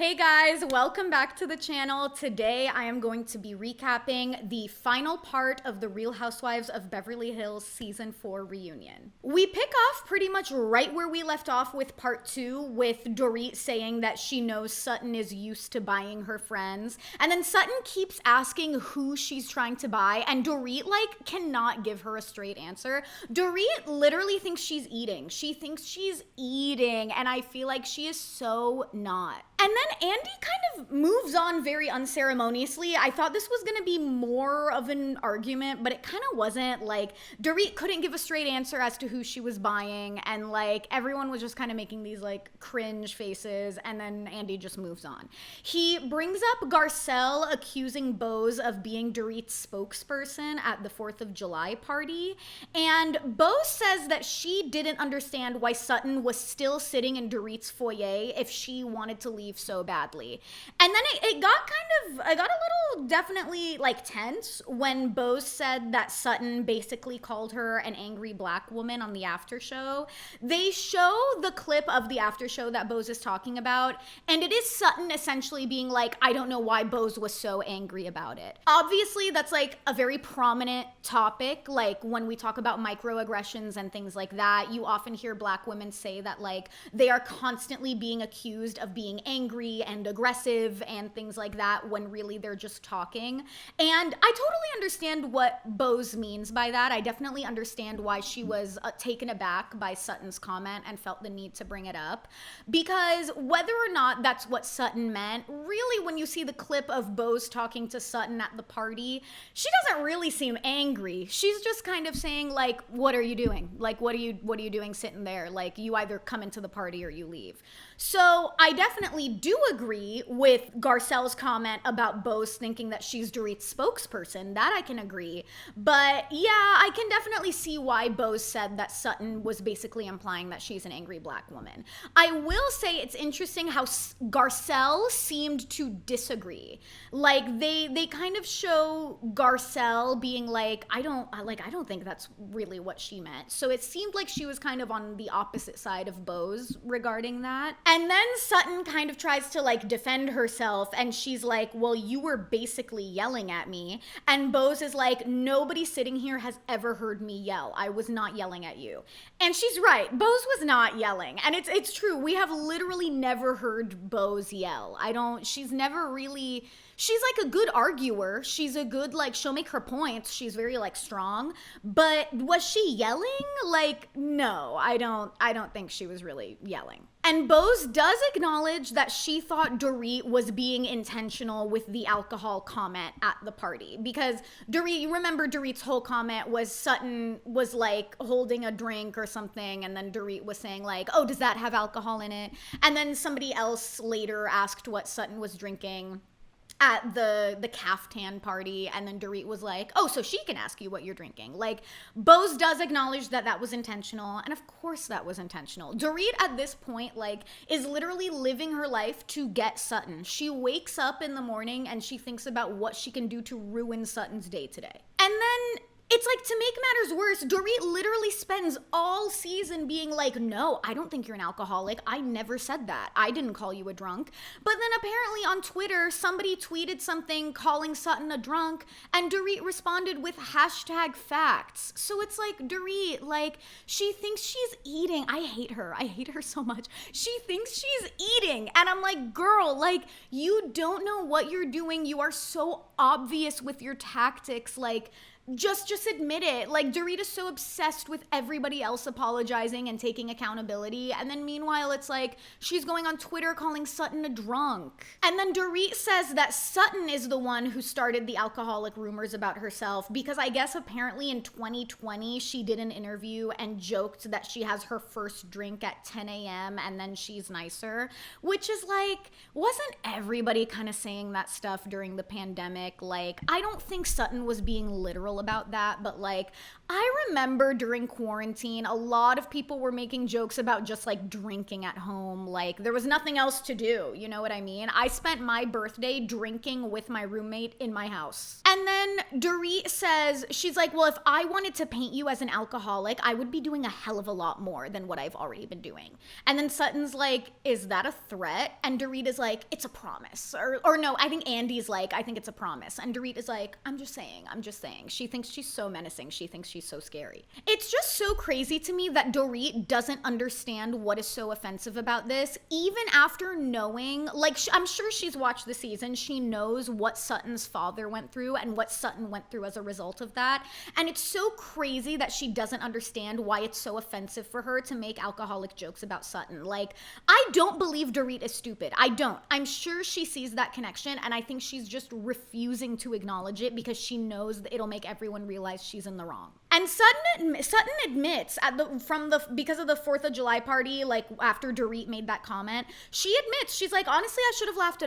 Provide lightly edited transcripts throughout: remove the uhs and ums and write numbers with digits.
Hey guys, welcome back to the channel. Today I am going to be recapping the final part of the Real Housewives of Beverly Hills Season 4 reunion. We pick off pretty much right where we left off with part 2, with Dorit saying that she knows Sutton is used to buying her friends, and then Sutton keeps asking who she's trying to buy, and Dorit cannot give her a straight answer. Dorit literally thinks she's eating. She thinks she's eating, and I feel like she is so not. And then Andy kind of moves on very unceremoniously. I thought this was gonna be more of an argument, but it kind of wasn't. Dorit couldn't give a straight answer as to who she was buying, and everyone was just kind of making these cringe faces, and then Andy just moves on. He brings up Garcelle accusing Bose of being Dorit's spokesperson at the 4th of July party, and Bose says that she didn't understand why Sutton was still sitting in Dorit's foyer if she wanted to leave so badly. And then it got a little definitely tense when Bose said that Sutton basically called her an angry black woman on the after show. They show the clip of the after show that Bose is talking about, and it is Sutton essentially being like, I don't know why Bose was so angry about it. Obviously, that's a very prominent topic. When we talk about microaggressions and things like that, you often hear black women say that they are constantly being accused of being angry and aggressive and things like that when really they're just talking. And I totally understand what Bose means by that. I definitely understand why she was taken aback by Sutton's comment and felt the need to bring it up, because whether or not that's what Sutton meant, really when you see the clip of Bose talking to Sutton at the party, she doesn't really seem angry. She's just kind of saying what are you doing? What are you doing sitting there? You either come into the party or you leave. So I definitely do agree with Garcelle's comment about Bose thinking that she's Dorit's spokesperson. That I can agree. But yeah, I can definitely see why Bose said that Sutton was basically implying that she's an angry black woman. I will say it's interesting how Garcelle seemed to disagree. They kind of show Garcelle being I don't think that's really what she meant. So it seemed like she was kind of on the opposite side of Bose regarding that. And then Sutton kind of tries to defend herself, and she's like, well, you were basically yelling at me. And Bose is like, nobody sitting here has ever heard me yell. I was not yelling at you. And she's right. Bose was not yelling. And it's true. We have literally never heard Bose yell. She's never really, she's a good arguer. She's a good, she'll make her points. She's very strong. But was she yelling? No, I don't think she was really yelling. And Bose does acknowledge that she thought Dorit was being intentional with the alcohol comment at the party. Because Dorit, you remember Dorit's whole comment was Sutton was holding a drink or something, and then Dorit was saying oh, does that have alcohol in it? And then somebody else later asked what Sutton was drinking at the caftan party, and then Dorit was like, oh, so she can ask you what you're drinking. Bose does acknowledge that that was intentional, and of course that was intentional. Dorit at this point is literally living her life to get Sutton. She wakes up in the morning and she thinks about what she can do to ruin Sutton's day today. And then it's to make matters worse, Dorit literally spends all season being no, I don't think you're an alcoholic. I never said that. I didn't call you a drunk. But then apparently on Twitter, somebody tweeted something calling Sutton a drunk, and Dorit responded with #facts. So it's Dorit, she thinks she's eating. I hate her. I hate her so much. She thinks she's eating. And I'm like, girl, you don't know what you're doing. You are so obvious with your tactics. Just admit it. Dorit is so obsessed with everybody else apologizing and taking accountability, and then meanwhile it's she's going on Twitter calling Sutton a drunk. And then Dorit says that Sutton is the one who started the alcoholic rumors about herself, because I guess apparently in 2020 she did an interview and joked that she has her first drink at 10 a.m. and then she's nicer, which is wasn't everybody kind of saying that stuff during the pandemic? I don't think Sutton was being literal about that, but I remember during quarantine, a lot of people were making jokes about just like drinking at home. Like there was nothing else to do. You know what I mean? I spent my birthday drinking with my roommate in my house. And then Dorit says, she's like, well, if I wanted to paint you as an alcoholic, I would be doing a hell of a lot more than what I've already been doing. And then Sutton's like, is that a threat? And Dorit is like, it's a promise. Or no, I think Andy's like, I think it's a promise. And Dorit is like, I'm just saying. She thinks she's so menacing. She thinks she's so scary. It's just so crazy to me that Dorit doesn't understand what is so offensive about this, even after knowing, like, I'm sure she's watched the season. She knows what Sutton's father went through and what Sutton went through as a result of that. And it's so crazy that she doesn't understand why it's so offensive for her to make alcoholic jokes about Sutton. Like, I don't believe Dorit is stupid. I don't. I'm sure she sees that connection, and I think she's just refusing to acknowledge it because she knows that it'll make everyone realize she's in the wrong. And Sutton admits because of the 4th of July party, like after Dorit made that comment, she admits, she's like, honestly, I should have laughed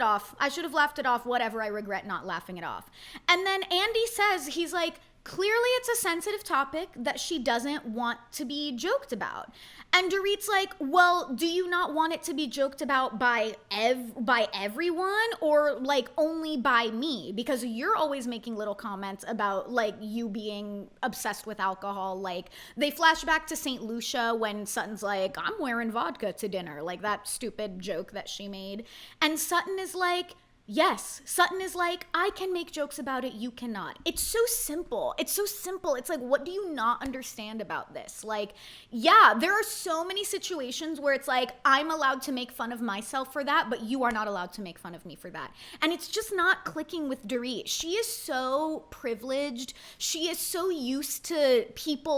it off. Whatever, I regret not laughing it off. And then Andy says, he's like, clearly it's a sensitive topic that she doesn't want to be joked about. And Dorit's like, well, do you not want it to be joked about by everyone, or like only by me? Because you're always making little comments about like you being obsessed with alcohol. Like they flash back to St. Lucia when Sutton's like, I'm wearing vodka to dinner, like that stupid joke that she made. And Sutton is like, yes. Sutton is like, I can make jokes about it, you cannot. It's so simple. It's like, what do you not understand about this? Like, yeah, there are so many situations where it's like, I'm allowed to make fun of myself for that, but you are not allowed to make fun of me for that. And it's just not clicking with Dorit. She is so privileged. She is so used to people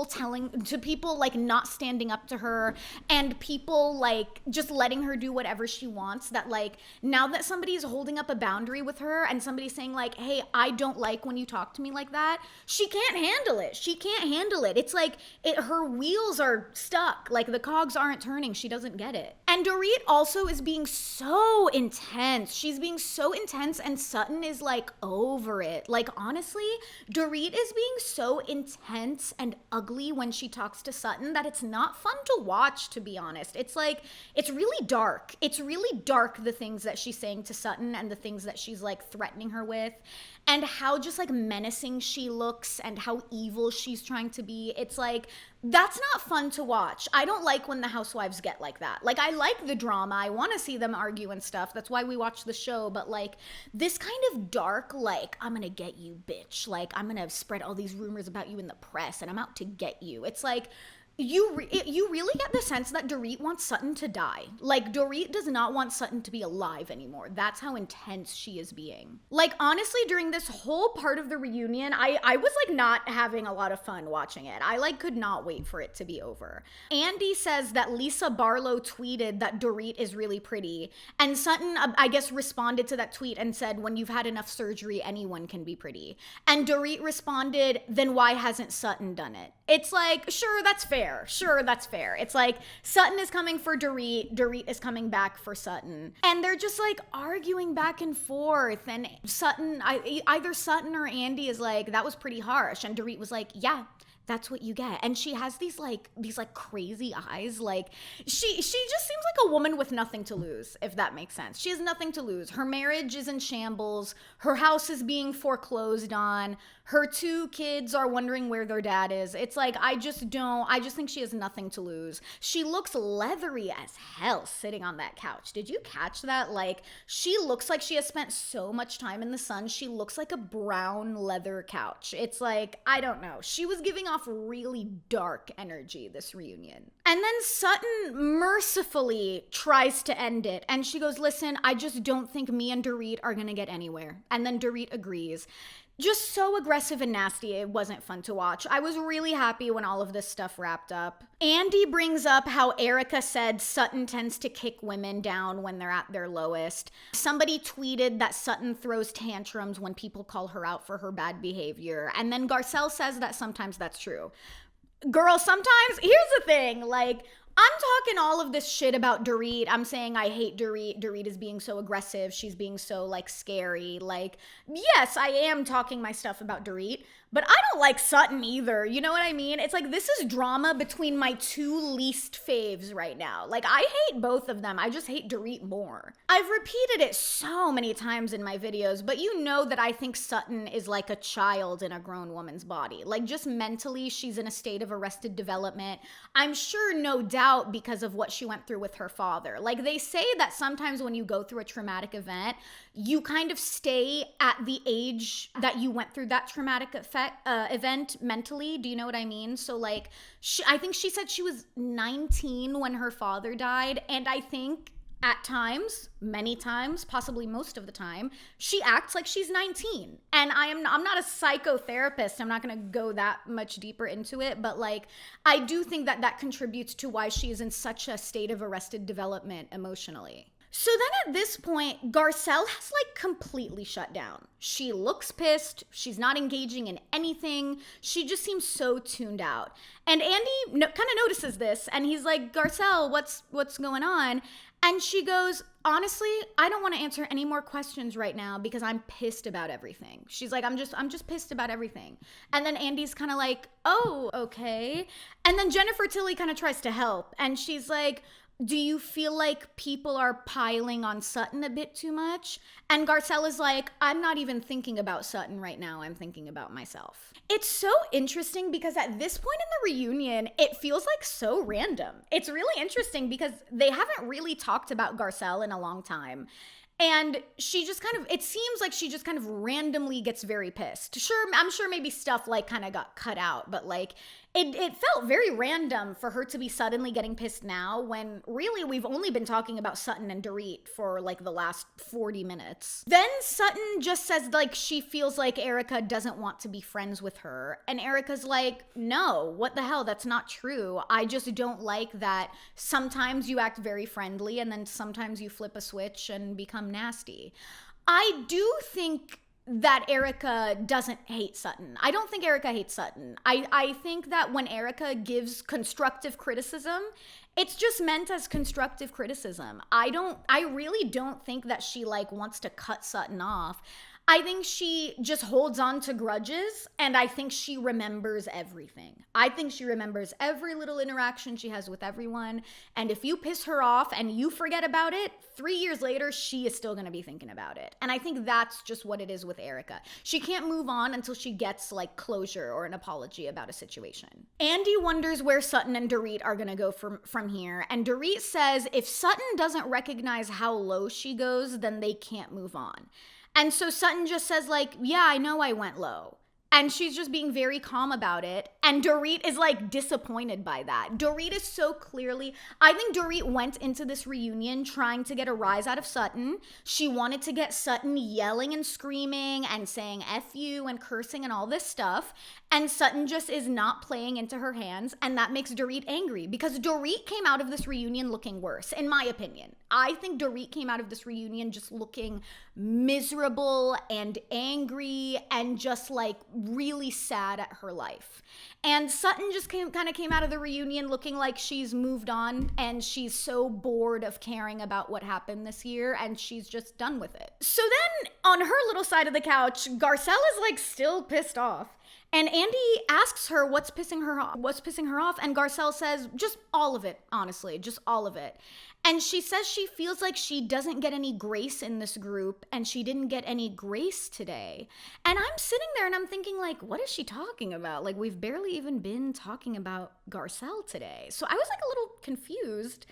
like not standing up to her and people like just letting her do whatever she wants, that like now that somebody's holding up a boundary with her and somebody saying like, hey, I don't like when you talk to me like that, she can't handle it. It's like her wheels are stuck, like the cogs aren't turning. She doesn't get it. And Dorit also is being so intense. She's being so intense, and Sutton is like over it. Like honestly, Dorit is being so intense and ugly when she talks to Sutton that it's not fun to watch, to be honest. It's like, it's really dark. It's really dark, the things that she's saying to Sutton and the things that she's like threatening her with, and how just like menacing she looks and how evil she's trying to be. It's like, that's not fun to watch. I don't like when the housewives get like that. Like, I like the drama. I want to see them argue and stuff. That's why we watch the show. But like this kind of dark, like, I'm gonna get you, bitch. Like, I'm gonna spread all these rumors about you in the press and I'm out to get you. It's like, you really get the sense that Dorit wants Sutton to die. Like, Dorit does not want Sutton to be alive anymore. That's how intense she is being. Like, honestly, during this whole part of the reunion, I was like not having a lot of fun watching it. I like could not wait for it to be over. Andy says that Lisa Barlow tweeted that Dorit is really pretty, and Sutton, I guess, responded to that tweet and said, when you've had enough surgery, anyone can be pretty. And Dorit responded, then why hasn't Sutton done it? It's like, sure, that's fair. It's like Sutton is coming for Dorit, Dorit is coming back for Sutton. And they're just like arguing back and forth. And Sutton, either Sutton or Andy is like, that was pretty harsh. And Dorit was like, yeah, that's what you get. And she has these crazy eyes. Like she just seems like a woman with nothing to lose, if that makes sense. She has nothing to lose. Her marriage is in shambles. Her house is being foreclosed on. Her 2 kids are wondering where their dad is. It's like, I just think she has nothing to lose. She looks leathery as hell sitting on that couch. Did you catch that? Like, she looks like she has spent so much time in the sun. She looks like a brown leather couch. It's like, I don't know. She was giving off really dark energy this reunion. And then Sutton mercifully tries to end it. And she goes, listen, I just don't think me and Dorit are gonna get anywhere. And then Dorit agrees. Just so aggressive and nasty, it wasn't fun to watch. I was really happy when all of this stuff wrapped up. Andy brings up how Erica said Sutton tends to kick women down when they're at their lowest. Somebody tweeted that Sutton throws tantrums when people call her out for her bad behavior. And then Garcelle says that sometimes that's true. Girl, sometimes, here's the thing, like, I'm talking all of this shit about Dorit. I'm saying I hate Dorit. Dorit is being so aggressive. She's being so like scary. Like, yes, I am talking my stuff about Dorit, but I don't like Sutton either. You know what I mean? It's like this is drama between my two least faves right now. Like, I hate both of them. I just hate Dorit more. I've repeated it so many times in my videos, but you know that I think Sutton is like a child in a grown woman's body. Like, just mentally, she's in a state of arrested development. I'm sure, no doubt, because of what she went through with her father. Like, they say that sometimes when you go through a traumatic event, you kind of stay at the age that you went through that traumatic event mentally. Do you know what I mean? So, like, I think she said she was 19 when her father died, and I think at times, many times, possibly most of the time, she acts like she's 19. And I'm not a psychotherapist. I'm not going to go that much deeper into it, but like, I do think that that contributes to why she is in such a state of arrested development emotionally. So then at this point, Garcelle has like completely shut down. She looks pissed. She's not engaging in anything. She just seems so tuned out. And Andy kind of notices this, and he's like, Garcelle, what's going on? And she goes, honestly, I don't want to answer any more questions right now because I'm pissed about everything. She's like, I'm just pissed about everything. And then Andy's kind of like, oh, okay. And then Jennifer Tilly kind of tries to help. And she's like, do you feel like people are piling on Sutton a bit too much? And Garcelle is like, I'm not even thinking about Sutton right now. I'm thinking about myself. It's so interesting because at this point in the reunion, it feels like so random. It's really interesting because they haven't really talked about Garcelle in a long time. And she just kind of, it seems like she just kind of randomly gets very pissed. Sure, I'm sure maybe stuff like kind of got cut out, but like it felt very random for her to be suddenly getting pissed now when really we've only been talking about Sutton and Dorit for like the last 40 minutes. Then Sutton just says like she feels like Erica doesn't want to be friends with her. And Erica's like, no, what the hell? That's not true. I just don't like that sometimes you act very friendly and then sometimes you flip a switch and become nasty. I do think that Erica doesn't hate Sutton. I don't think Erica hates Sutton. I think that when Erica gives constructive criticism, it's just meant as constructive criticism. I really don't think that she like wants to cut Sutton off. I think she just holds on to grudges, and I think she remembers everything. I think she remembers every little interaction she has with everyone, and if you piss her off and you forget about it, 3 years later, she is still gonna be thinking about it. And I think that's just what it is with Erica. She can't move on until she gets like closure or an apology about a situation. Andy wonders where Sutton and Dorit are gonna go from here, and Dorit says if Sutton doesn't recognize how low she goes, then they can't move on. And so Sutton just says like, yeah, I know I went low. And she's just being very calm about it. And Dorit is like disappointed by that. Dorit is so clearly, I think Dorit went into this reunion trying to get a rise out of Sutton. She wanted to get Sutton yelling and screaming and saying F you and cursing and all this stuff. And Sutton just is not playing into her hands. And that makes Dorit angry because Dorit came out of this reunion looking worse, in my opinion. I think Dorit came out of this reunion just looking miserable and angry and just like really sad at her life. And Sutton just came out of the reunion looking like she's moved on and she's so bored of caring about what happened this year and she's just done with it. So then on her little side of the couch, Garcelle is like still pissed off. And Andy asks her what's pissing her off, and Garcelle says just all of it, honestly, just all of it. And she says she feels like she doesn't get any grace in this group and she didn't get any grace today. And I'm sitting there and I'm thinking like, what is she talking about? Like we've barely even been talking about Garcelle today. So I was like a little confused.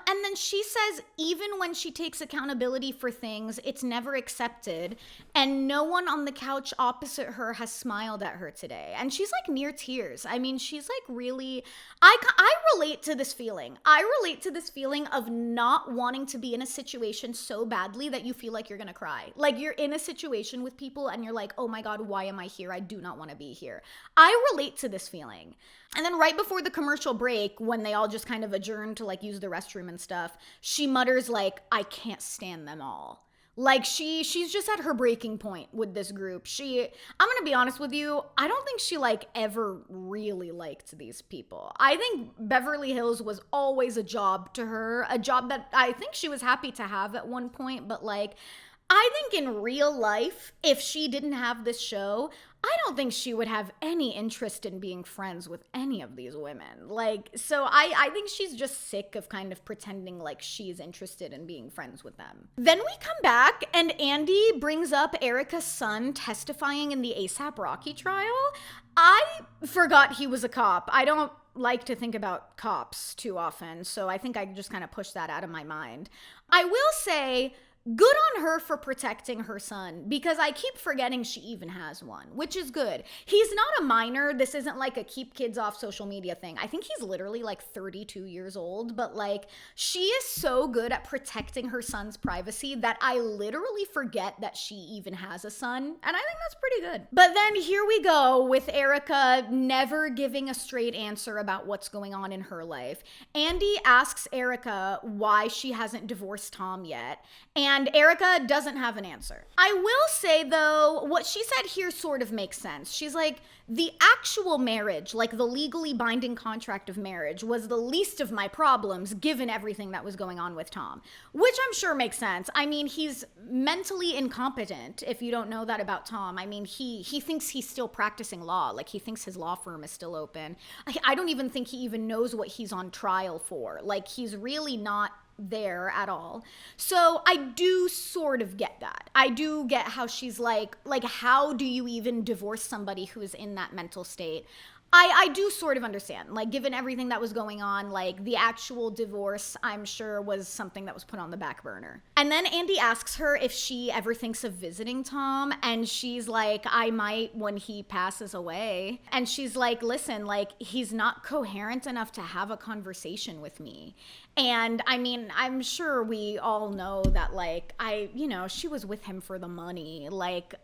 And then she says even when she takes accountability for things, it's never accepted. And no one on the couch opposite her has smiled at her today. And she's like near tears. I mean, she's like really, I relate to this feeling. I relate to this feeling of not wanting to be in a situation so badly that you feel like you're gonna cry. Like you're in a situation with people and you're like, oh my God, why am I here? I do not want to be here. I relate to this feeling. And then right before the commercial break, when they all just kind of adjourn to like use the restroom and stuff, she mutters like, I can't stand them all. Like she's just at her breaking point with this group. I'm going to be honest with you, I don't think she like ever really liked these people. I think Beverly Hills was always a job to her, a job that I think she was happy to have at one point, but like I think in real life, if she didn't have this show, I don't think she would have any interest in being friends with any of these women. Like, so I think she's just sick of kind of pretending like she's interested in being friends with them. Then we come back and Andy brings up Erica's son testifying in the ASAP Rocky trial. I forgot he was a cop. I don't like to think about cops too often, so I think I just kind of pushed that out of my mind. I will say, good on her for protecting her son, because I keep forgetting she even has one, which is good. He's not a minor. This isn't like a keep kids off social media thing. I think he's literally like 32 years old, but like she is so good at protecting her son's privacy that I literally forget that she even has a son, and I think that's pretty good. But then here we go with Erica never giving a straight answer about what's going on in her life. Andy asks Erica why she hasn't divorced Tom yet, and Erica doesn't have an answer. I will say, though, what she said here sort of makes sense. She's like, the actual marriage, like the legally binding contract of marriage, was the least of my problems given everything that was going on with Tom, which I'm sure makes sense. I mean, he's mentally incompetent, if you don't know that about Tom. I mean, he thinks he's still practicing law. Like, he thinks his law firm is still open. I don't even think he even knows what he's on trial for. Like, he's really not there at all. So I do sort of get that. I do get how she's like how do you even divorce somebody who is in that mental state? I do sort of understand, like, given everything that was going on, like the actual divorce, I'm sure, was something that was put on the back burner. And then Andy asks her if she ever thinks of visiting Tom, and she's like, I might when he passes away. And she's like, listen, like, he's not coherent enough to have a conversation with me. And I mean, I'm sure we all know that, like, she was with him for the money. Like,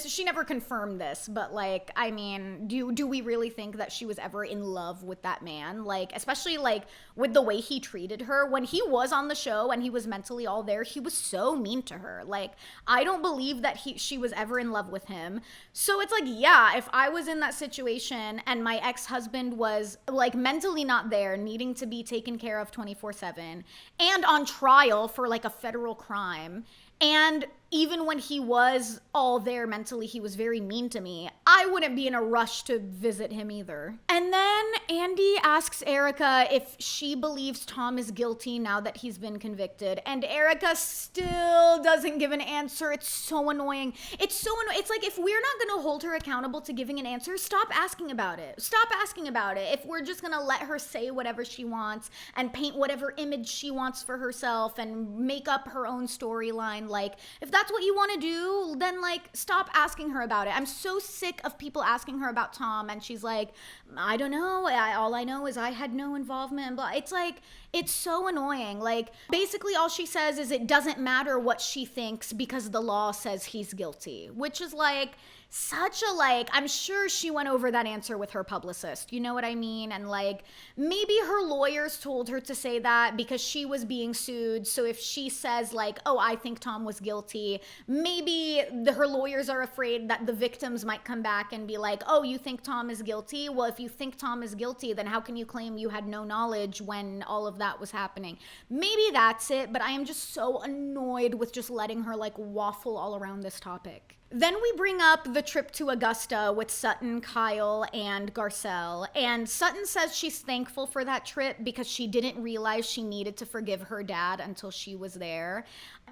she never confirmed this, but like, I mean, do we really think that she was ever in love with that man? Like, especially like with the way he treated her when he was on the show and he was mentally all there, he was so mean to her. Like, I don't believe that she was ever in love with him. So it's like, yeah, if I was in that situation and my ex-husband was like mentally not there, needing to be taken care of 24/7 and on trial for like a federal crime, and even when he was all there mentally, he was very mean to me, I wouldn't be in a rush to visit him either. And then Andy asks Erica if she believes Tom is guilty now that he's been convicted. And Erica still doesn't give an answer. It's so annoying. It's like, if we're not going to hold her accountable to giving an answer, stop asking about it. Stop asking about it. If we're just going to let her say whatever she wants and paint whatever image she wants for herself and make up her own storyline, like, if that's what you want to do, then like stop asking her about it. I'm so sick of people asking her about Tom and she's like, I don't know, all I know is I had no involvement. But it's like, it's so annoying. Like, basically all she says is it doesn't matter what she thinks because the law says he's guilty, which is like such a, like, I'm sure she went over that answer with her publicist, you know what I mean? And like, maybe her lawyers told her to say that because she was being sued. So if she says like, oh, I think Tom was guilty, maybe her lawyers are afraid that the victims might come back and be like, oh, you think Tom is guilty? Well, if you think Tom is guilty, then how can you claim you had no knowledge when all of that was happening? Maybe that's it, but I am just so annoyed with just letting her like waffle all around this topic. Then we bring up the trip to Augusta with Sutton, Kyle, and Garcelle. And Sutton says she's thankful for that trip because she didn't realize she needed to forgive her dad until she was there.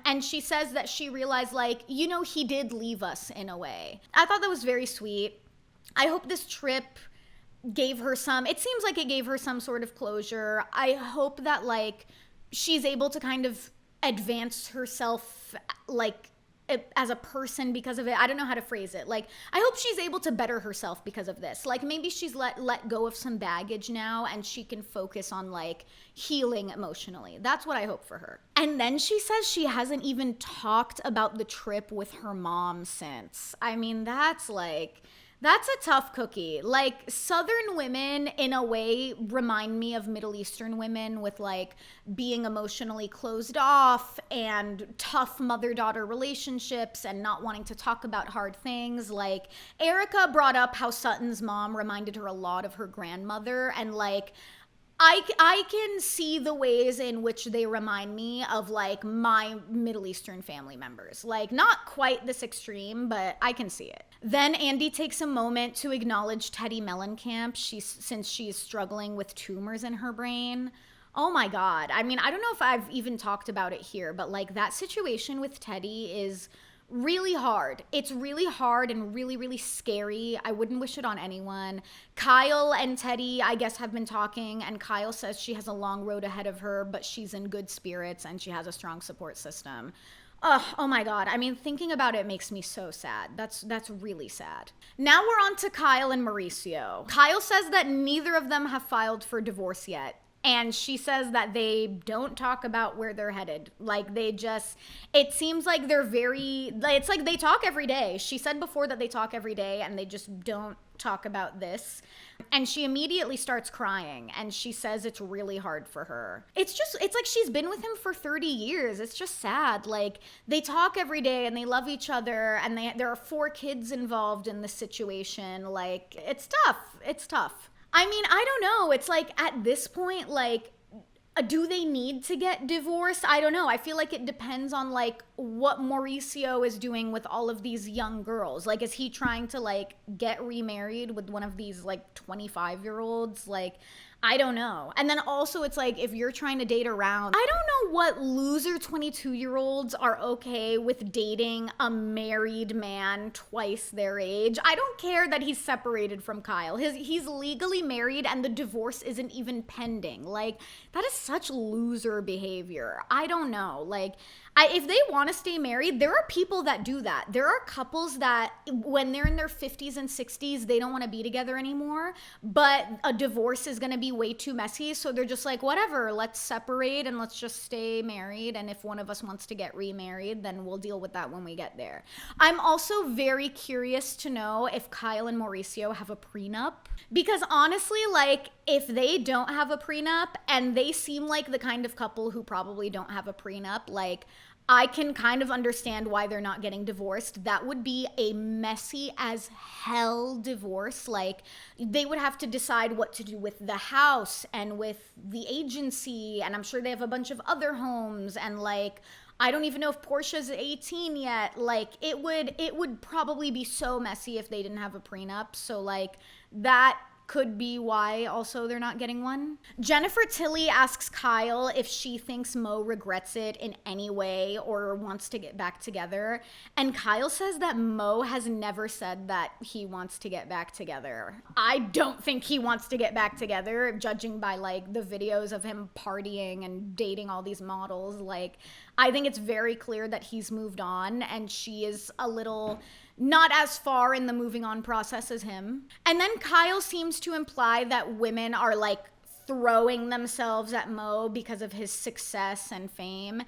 And she says that she realized, like, he did leave us in a way. I thought that was very sweet. I hope this trip gave her it seems like it gave her some sort of closure. I hope that, like, she's able to kind of advance herself, like, as a person because of it. I don't know how to phrase it. Like, I hope she's able to better herself because of this. Like, maybe she's let go of some baggage now and she can focus on like healing emotionally. That's what I hope for her. And then she says she hasn't even talked about the trip with her mom since. I mean, that's like, That's a tough cookie. Like, Southern women, in a way, remind me of Middle Eastern women with like being emotionally closed off and tough mother daughter relationships and not wanting to talk about hard things. Like, Erica brought up how Sutton's mom reminded her a lot of her grandmother, and like, I can see the ways in which they remind me of like my Middle Eastern family members. Like, not quite this extreme, but I can see it. Then Andy takes a moment to acknowledge Teddy Mellencamp, since she's struggling with tumors in her brain. Oh my God. I mean, I don't know if I've even talked about it here, but like that situation with Teddy is really hard. It's really hard and really, really scary. I wouldn't wish it on anyone. Kyle and Teddy, I guess, have been talking, and Kyle says she has a long road ahead of her, but she's in good spirits and she has a strong support system. Oh my God. I mean, thinking about it makes me so sad. That's really sad. Now we're on to Kyle and Mauricio. Kyle says that neither of them have filed for divorce yet. And she says that they don't talk about where they're headed. Like, it seems like it's like they talk every day. She said before that they talk every day and they just don't talk about this. And she immediately starts crying and she says it's really hard for her. It's like she's been with him for 30 years. It's just sad. Like, they talk every day and they love each other, and there are 4 kids involved in the situation. Like, it's tough. It's tough. I mean, I don't know. It's like at this point, like, do they need to get divorced? I don't know. I feel like it depends on like what Mauricio is doing with all of these young girls. Like, is he trying to like get remarried with one of these like 25-year-olds? Like, I don't know. And then also it's like, if you're trying to date around, I don't know what loser 22-year-olds are okay with dating a married man twice their age. I don't care that he's separated from Kyle. He's legally married and the divorce isn't even pending. Like, that is such loser behavior. I don't know. Like, if they want to stay married, there are people that do that. There are couples that when they're in their 50s and 60s, they don't want to be together anymore, but a divorce is going to be way too messy. So they're just like, whatever, let's separate and let's just stay married. And if one of us wants to get remarried, then we'll deal with that when we get there. I'm also very curious to know if Kyle and Mauricio have a prenup, because honestly, like, if they don't have a prenup and they seem like the kind of couple who probably don't have a prenup, like, I can kind of understand why they're not getting divorced. That would be a messy as hell divorce. Like, they would have to decide what to do with the house and with the agency, and I'm sure they have a bunch of other homes, and like, I don't even know if Portia's 18 yet. Like, it would probably be so messy if they didn't have a prenup. So like, that could be why also they're not getting one. Jennifer Tilly asks Kyle if she thinks Mo regrets it in any way or wants to get back together. And Kyle says that Mo has never said that he wants to get back together. I don't think he wants to get back together, judging by like the videos of him partying and dating all these models. Like, I think it's very clear that he's moved on, and she is a little not as far in the moving on process as him. And then Kyle seems to imply that women are like throwing themselves at Mo because of his success and fame.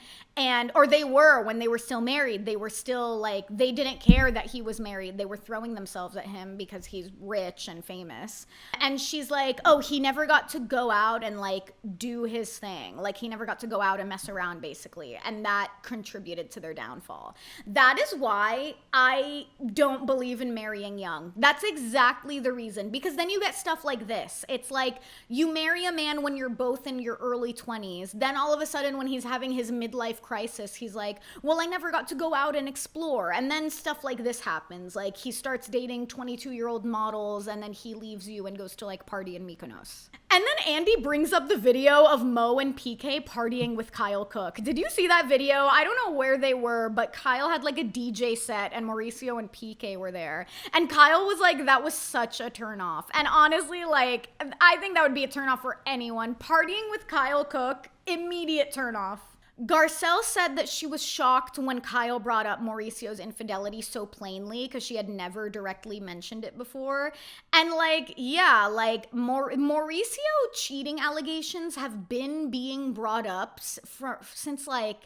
Or they were, when they were still married, they were still like, they didn't care that he was married. They were throwing themselves at him because he's rich and famous. And she's like, oh, he never got to go out and like do his thing. Like, he never got to go out and mess around, basically. And that contributed to their downfall. That is why I don't believe in marrying young. That's exactly the reason. Because then you get stuff like this. It's like, you marry a man when you're both in your early 20s. Then all of a sudden, when he's having his midlife crisis, he's like, well, I never got to go out and explore. And then stuff like this happens. Like, he starts dating 22-year-old models, and then he leaves you and goes to like party in Mykonos. And then Andy brings up the video of Mo and PK partying with Kyle Cook. Did you see that video? I don't know where they were, but Kyle had like a DJ set and Mauricio and PK were there. And Kyle was like, that was such a turnoff. And honestly, like, I think that would be a turnoff for anyone. Partying with Kyle Cook, immediate turnoff. Garcelle said that she was shocked when Kyle brought up Mauricio's infidelity so plainly, because she had never directly mentioned it before. And like, yeah, like Mauricio cheating allegations have been being brought up since like,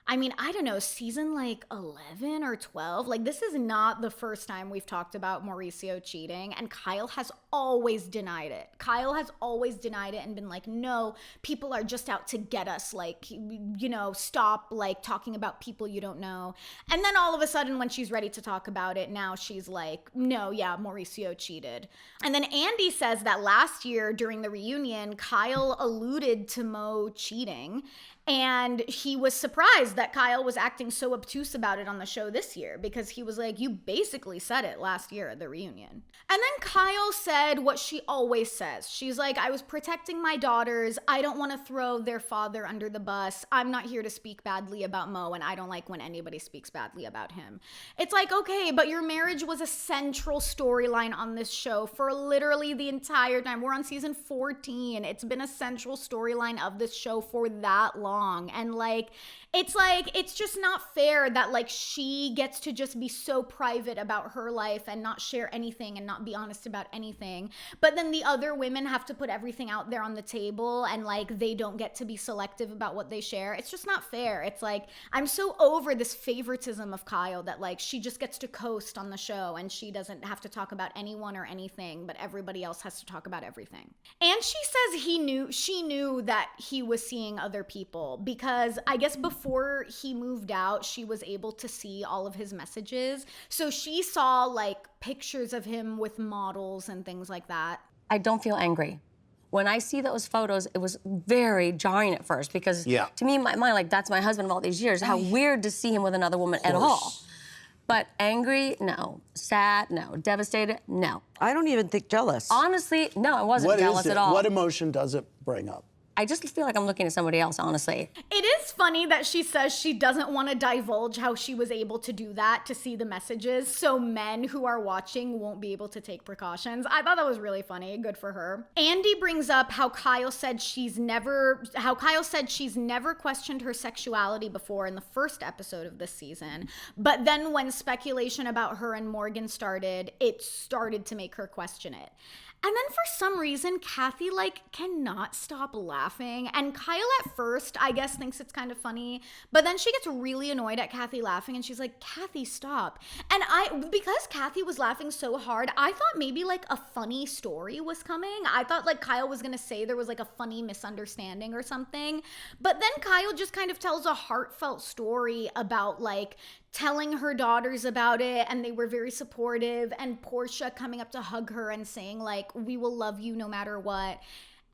I mean, I don't know, season like 11 or 12. Like, this is not the first time we've talked about Mauricio cheating, and Kyle has always denied it. Kyle has always denied it and been like, no, people are just out to get us. Like, you know, stop like talking about people you don't know. And then all of a sudden, when she's ready to talk about it, now she's like, no, yeah, Mauricio cheated. And then Andy says that last year during the reunion, Kyle alluded to Mo cheating. And he was surprised that Kyle was acting so obtuse about it on the show this year, because he was like, you basically said it last year at the reunion. And then Kyle said what she always says. She's like, I was protecting my daughters. I don't want to throw their father under the bus. I'm not here to speak badly about Mo, and I don't like when anybody speaks badly about him. It's like, okay, but your marriage was a central storyline on this show for literally the entire time. We're on season 14. It's been a central storyline of this show for that long. And it's just not fair that like she gets to just be so private about her life and not share anything and not be honest about anything, but then the other women have to put everything out there on the table, and like they don't get to be selective about what they share. It's just not fair. It's like, I'm so over this favoritism of Kyle that like she just gets to coast on the show and she doesn't have to talk about anyone or anything, but everybody else has to talk about everything. And she says she knew that he was seeing other people, because I guess before he moved out, she was able to see all of his messages. So she saw like pictures of him with models and things like that. I don't feel angry. When I see those photos, it was very jarring at first, because to me, in my mind, like, that's my husband of all these years. How weird to see him with another woman at all. But angry, no. Sad, no. Devastated, no. I don't even think jealous. Honestly, no, I wasn't jealous at all. What emotion does it bring up? I just feel like I'm looking at somebody else, honestly. It is funny that she says she doesn't want to divulge how she was able to do that, to see the messages, so men who are watching won't be able to take precautions. I thought that was really funny. Good for her. Andy brings up how Kyle said she's never questioned her sexuality before in the first episode of this season. But then when speculation about her and Morgan started, it started to make her question it. And then for some reason, Kathy, like, cannot stop laughing. And Kyle at first, I guess, thinks it's kind of funny. But then she gets really annoyed at Kathy laughing. And she's like, Kathy, stop. And because Kathy was laughing so hard, I thought maybe, like, a funny story was coming. I thought, like, Kyle was going to say there was, like, a funny misunderstanding or something. But then Kyle just kind of tells a heartfelt story about, like, telling her daughters about it, and they were very supportive, and Portia coming up to hug her and saying like, we will love you no matter what.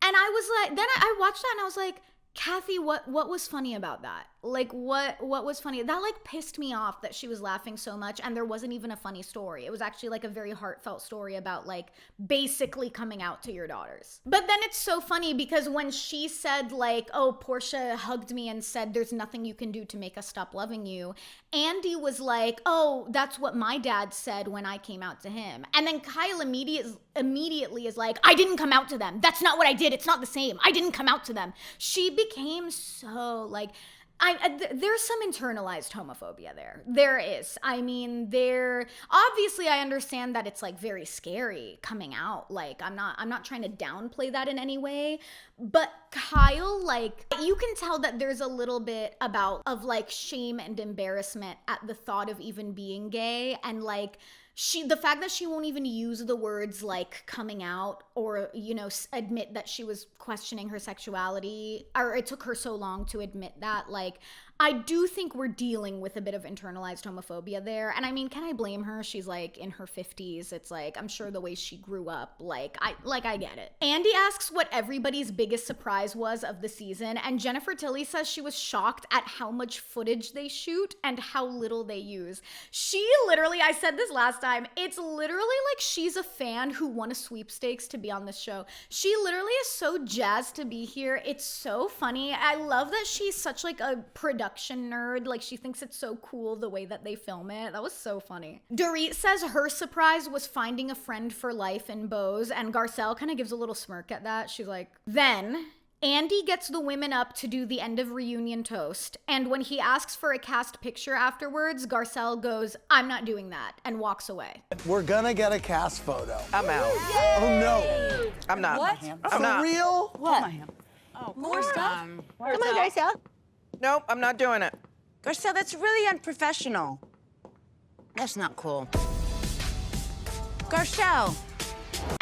And I was like, then I watched that and I was like, Kathy, what was funny about that? Like, what was funny? That like pissed me off that she was laughing so much and there wasn't even a funny story. It was actually like a very heartfelt story about like basically coming out to your daughters. But then it's so funny because when she said like, oh, Portia hugged me and said there's nothing you can do to make us stop loving you, Andy was like, oh, that's what my dad said when I came out to him. And then Kyle immediately is like, I didn't come out to them. That's not what I did. It's not the same. I didn't come out to them. She became so like, there's some internalized homophobia there. There is. I mean, obviously I understand that it's like very scary coming out. Like, I'm not trying to downplay that in any way, but Kyle, like, you can tell that there's a little bit of like shame and embarrassment at the thought of even being gay, and like the fact that she won't even use the words like coming out or, you know, admit that she was questioning her sexuality, or it took her so long to admit that, like, I do think we're dealing with a bit of internalized homophobia there. And I mean, can I blame her? She's like in her 50s. It's like, I'm sure the way she grew up, I get it. Andy asks what everybody's biggest surprise was of the season, and Jennifer Tilly says she was shocked at how much footage they shoot and how little they use. She literally, I said this last time, it's literally like she's a fan who won a sweepstakes to be on this show. She literally is so jazzed to be here. It's so funny. I love that she's such like a production nerd. Like, she thinks it's so cool the way that they film it. That was so funny. Dorit says her surprise was finding a friend for life in Bose, and Garcelle kind of gives a little smirk at that. She's like, then Andy gets the women up to do the end of reunion toast, and when he asks for a cast picture afterwards, Garcelle goes, I'm not doing that, and walks away. We're gonna get a cast photo. I'm out. Yay! Oh no. I'm not. What? I'm not. For real? What? Oh, more stuff? Come on, Garcelle. Nope, I'm not doing it. Garcelle, that's really unprofessional. That's not cool. Garcelle.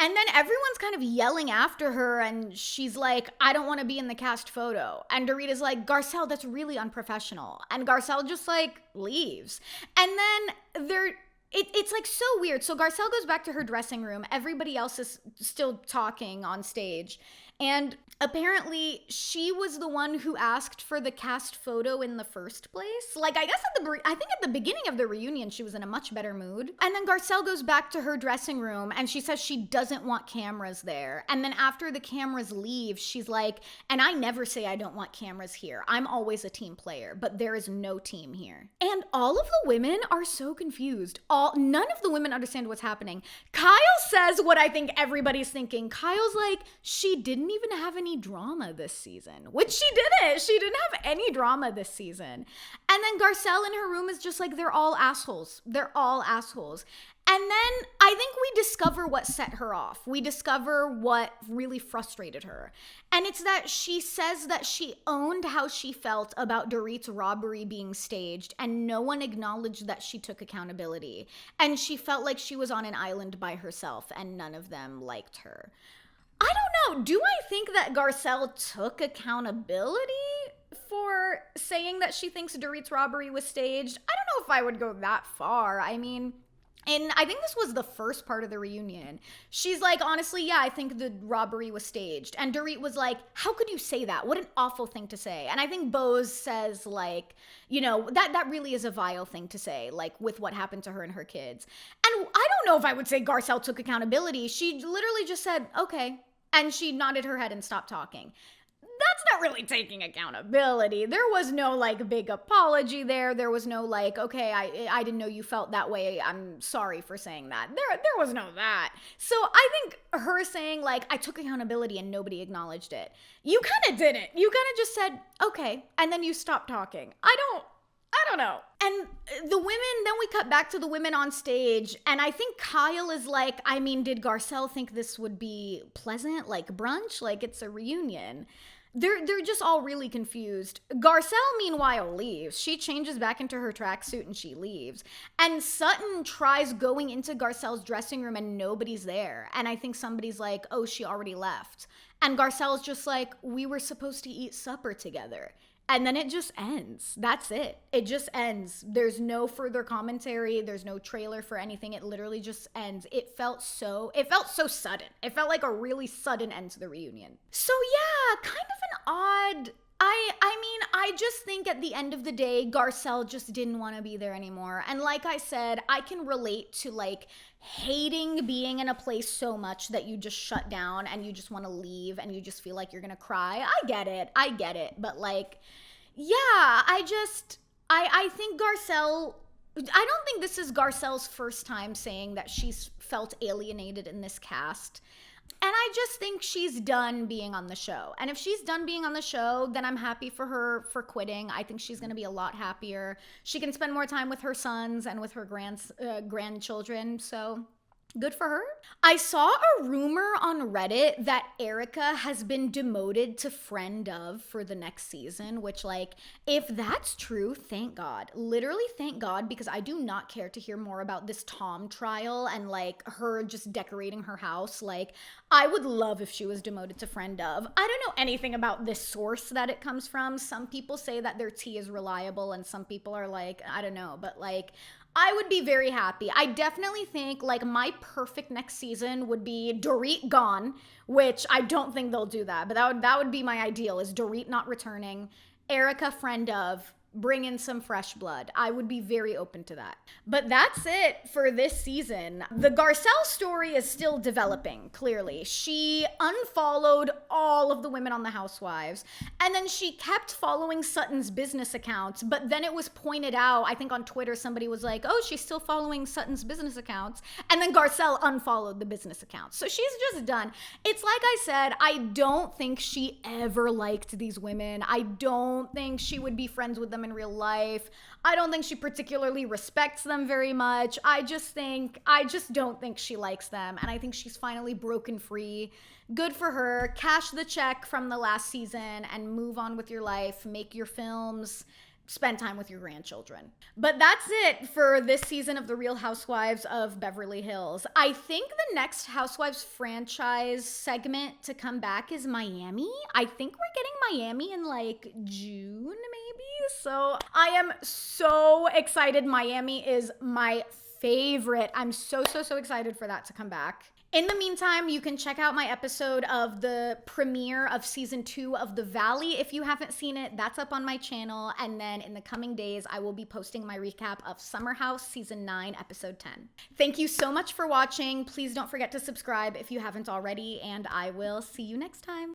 And then everyone's kind of yelling after her, and she's like, I don't want to be in the cast photo. And Dorita's like, Garcelle, that's really unprofessional. And Garcelle just like leaves. And then it's like so weird. So Garcelle goes back to her dressing room. Everybody else is still talking on stage. And apparently she was the one who asked for the cast photo in the first place. Like, I guess I think at the beginning of the reunion, she was in a much better mood. And then Garcelle goes back to her dressing room and she says she doesn't want cameras there. And then after the cameras leave, she's like, and I never say I don't want cameras here. I'm always a team player, but there is no team here. And all of the women are so confused. None of the women understand what's happening. Kyle says what I think everybody's thinking. Kyle's like, she didn't even have any drama this season, which she didn't. She didn't have any drama this season. And then Garcelle in her room is just like, they're all assholes. They're all assholes. And then I think we discover what set her off. We discover what really frustrated her. And it's that she says that she owned how she felt about Dorit's robbery being staged, and no one acknowledged that she took accountability. And she felt like she was on an island by herself, and none of them liked her. I don't know. Do I think that Garcelle took accountability for saying that she thinks Dorit's robbery was staged? I don't know if I would go that far. I mean, and I think this was the first part of the reunion. She's like, honestly, yeah, I think the robbery was staged. And Dorit was like, how could you say that? What an awful thing to say. And I think Bose says, like, you know, that really is a vile thing to say, like, with what happened to her and her kids. And I don't know if I would say Garcelle took accountability. She literally just said, okay. And she nodded her head and stopped talking. That's not really taking accountability. There was no like big apology there. There was no like, okay, I didn't know you felt that way. I'm sorry for saying that. There was no that. So I think her saying like, I took accountability and nobody acknowledged it. You kind of didn't. You kind of just said, okay. And then you stopped talking. I don't know. And the women, then we cut back to the women on stage. And I think Kyle is like, I mean, did Garcelle think this would be pleasant? Like brunch? Like it's a reunion. They're just all really confused. Garcelle, meanwhile, leaves. She changes back into her tracksuit and she leaves. And Sutton tries going into Garcelle's dressing room and nobody's there. And I think somebody's like, oh, she already left. And Garcelle's just like, we were supposed to eat supper together. And then it just ends. That's it. It just ends. There's no further commentary. There's no trailer for anything. It literally just ends. It felt so sudden. It felt like a really sudden end to the reunion. So yeah, kind of an odd... I mean, I just think at the end of the day, Garcelle just didn't want to be there anymore. And like I said, I can relate to like hating being in a place so much that you just shut down and you just want to leave and you just feel like you're going to cry. I get it. But like, yeah, I think Garcelle, I don't think this is Garcelle's first time saying that she's felt alienated in this cast. And I just think she's done being on the show. And if she's done being on the show, then I'm happy for her for quitting. I think she's going to be a lot happier. She can spend more time with her sons and with her grandchildren. So good for her. I saw a rumor on Reddit that Erica has been demoted to friend of for the next season, which like, if that's true, thank God. Literally thank God, because I do not care to hear more about this Tom trial and like her just decorating her house. Like, I would love if she was demoted to friend of. I don't know anything about this source that it comes from. Some people say that their tea is reliable and some people are like, I don't know, but like, I would be very happy. I definitely think like my perfect next season would be Dorit gone, which I don't think they'll do that, but that would be my ideal, is Dorit not returning, Erica friend of, bring in some fresh blood. I would be very open to that. But that's it for this season. The Garcelle story is still developing, clearly. She unfollowed all of the women on the Housewives, and then she kept following Sutton's business accounts, but then it was pointed out, I think on Twitter, somebody was like, oh, she's still following Sutton's business accounts, and then Garcelle unfollowed the business accounts. So she's just done. It's like I said, I don't think she ever liked these women. I don't think she would be friends with them in real life. I don't think she particularly respects them very much. I just don't think she likes them. And I think she's finally broken free. Good for her. Cash the check from the last season and move on with your life. Make your films. spend time with your grandchildren. But that's it for this season of The Real Housewives of Beverly Hills. I think the next Housewives franchise segment to come back is Miami. I think we're getting Miami in like June, maybe. So I am so excited. Miami is my favorite. I'm so excited for that to come back. In the meantime, you can check out my episode of the premiere of season 2 of The Valley. If you haven't seen it, that's up on my channel. And then in the coming days, I will be posting my recap of Summer House season 9, episode 10. Thank you so much for watching. Please don't forget to subscribe if you haven't already, and I will see you next time.